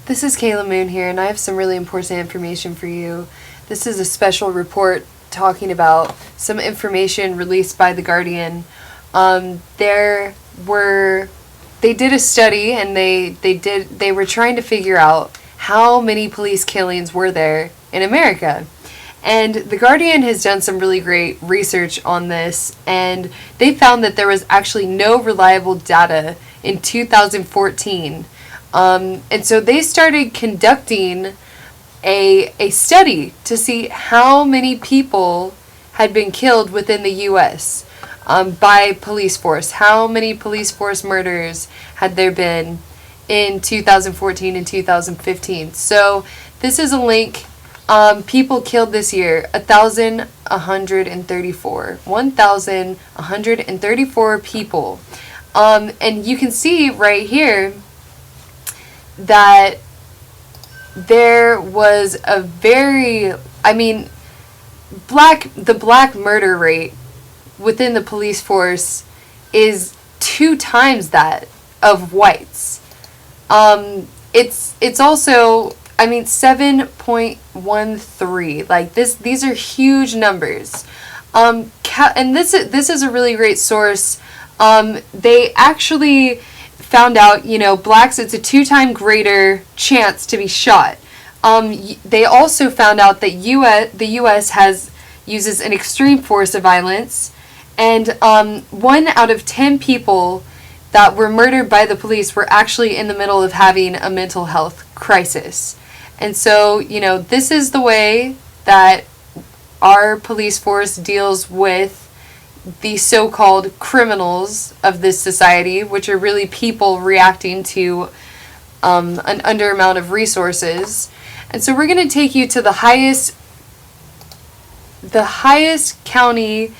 This is Kayla Moon here, and I have some really important information for you. This is a special report talking about some information released by The Guardian. They did a study, and they were trying to figure out how many police killings were there in America. And The Guardian has done some really great research on this, and they found that there was actually no reliable data in 2014. And so they started conducting a study to see how many people had been killed within the U.S. By police force. How many police force murders had there been in 2014 and 2015? So this is a link. People killed this year, 1,134. 1,134 people. And you can see right here that there was a the black murder rate within the police force is 2 times that of whites. It's also 7.13. Like these are huge numbers. And this is a really great source. They actually found out, blacks, it's a 2 times greater chance to be shot. They also found out that the U.S. uses an extreme force of violence, and 1 out of 10 people that were murdered by the police were actually in the middle of having a mental health crisis. And so, this is the way that our police force deals with the so-called criminals of this society, which are really people reacting to an under amount of resources. And so we're going to take you to the highest county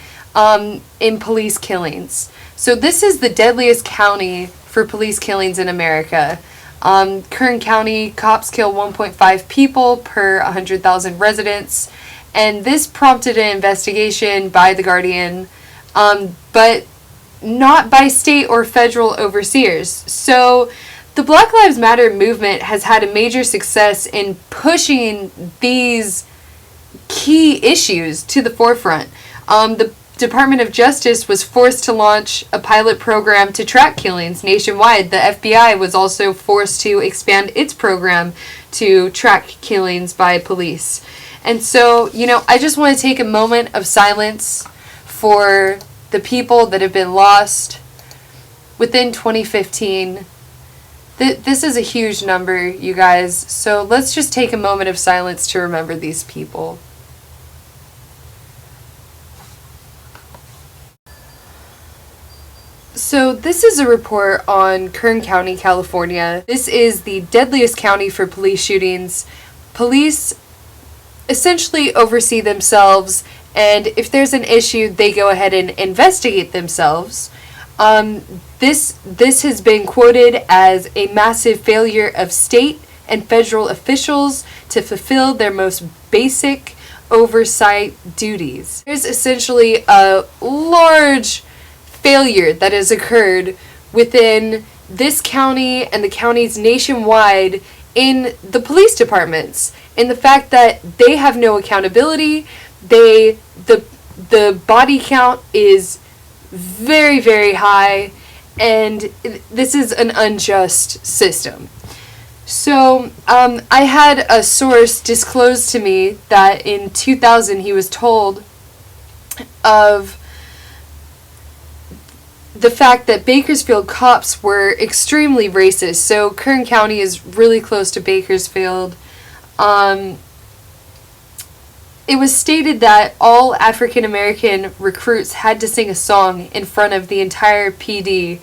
in police killings. So this is the deadliest county for police killings in America. Kern County, cops kill 1.5 people per 100,000 residents. And this prompted an investigation by The Guardian, but not by state or federal overseers. So the Black Lives Matter movement has had a major success in pushing these key issues to the forefront. The Department of Justice was forced to launch a pilot program to track killings nationwide. The FBI was also forced to expand its program to track killings by police. And so, I just want to take a moment of silence for the people that have been lost within 2015. This is a huge number, you guys. So let's just take a moment of silence to remember these people. So this is a report on Kern County, California. This is the deadliest county for police shootings. Police essentially oversee themselves, and if there's an issue, they go ahead and investigate themselves. This has been quoted as a massive failure of state and federal officials to fulfill their most basic oversight duties. There's essentially a large failure that has occurred within this county and the counties nationwide in the police departments, in the fact that they have no accountability. The body count is very, very high, and this is an unjust system. So I had a source disclose to me that in 2000 he was told of the fact that Bakersfield cops were extremely racist. So Kern County is really close to Bakersfield. It was stated that all African American recruits had to sing a song in front of the entire PD,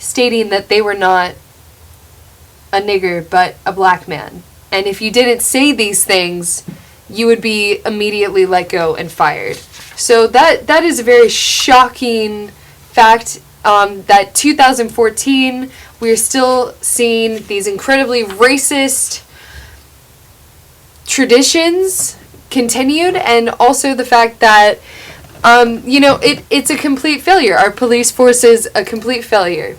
stating that they were not a nigger but a black man. And if you didn't say these things, you would be immediately let go and fired. So that is a very shocking fact. That 2014, we're still seeing these incredibly racist traditions continued, and also the fact that it's a complete failure. Our police force is a complete failure.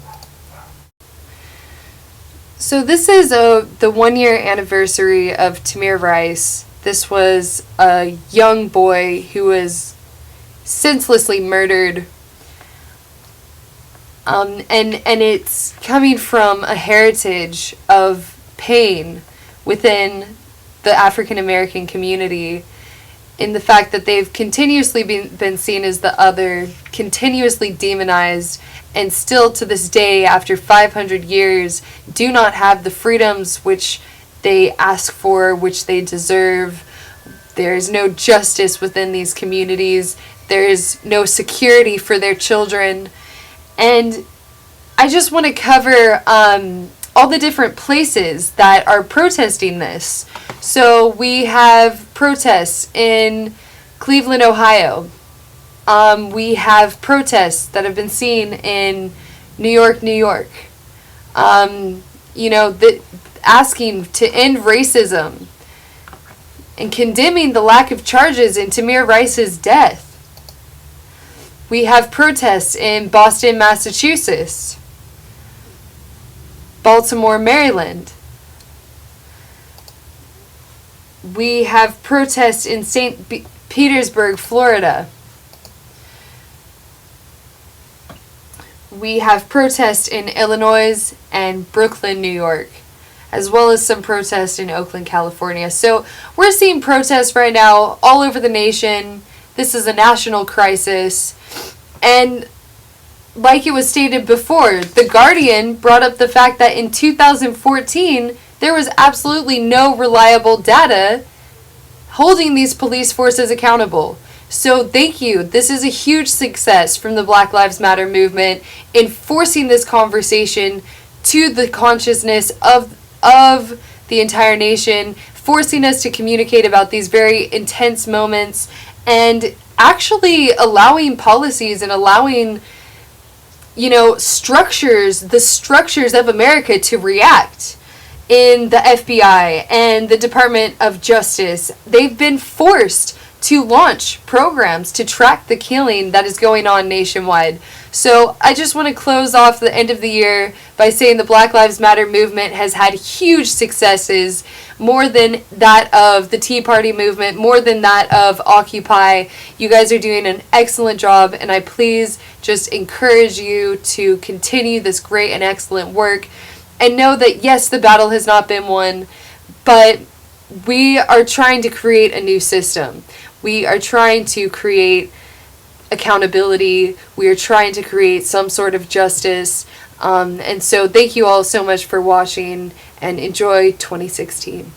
So this is the 1-year anniversary of Tamir Rice. This was a young boy who was senselessly murdered. And it's coming from a heritage of pain within the African American community, in the fact that they've continuously been seen as the other, continuously demonized, and still to this day, after 500 years, do not have the freedoms which they ask for, which they deserve. There is no justice within these communities. There is no security for their children. And I just want to cover all the different places that are protesting this. So we have protests in Cleveland, Ohio. We have protests that have been seen in New York, New York. Asking to end racism and condemning the lack of charges in Tamir Rice's death. We have protests in Boston, Massachusetts, Baltimore, Maryland. We have protests in St. Petersburg, Florida. We have protests in Illinois and Brooklyn, New York, as well as some protests in Oakland, California. So we're seeing protests right now all over the nation. This is a national crisis. And like it was stated before, The Guardian brought up the fact that in 2014, there was absolutely no reliable data holding these police forces accountable. So thank you. This is a huge success from the Black Lives Matter movement in forcing this conversation to the consciousness of the entire nation, forcing us to communicate about these very intense moments, and actually allowing policies and allowing, the structures of America to react. In the FBI and the Department of Justice, they've been forced to launch programs to track the killing that is going on nationwide. So I just want to close off the end of the year by saying the Black Lives Matter movement has had huge successes, more than that of the Tea Party movement, more than that of Occupy. You guys are doing an excellent job, and I please just encourage you to continue this great and excellent work. And know that, yes, the battle has not been won, but we are trying to create a new system. We are trying to create accountability. We are trying to create some sort of justice. And so thank you all so much for watching, and enjoy 2016.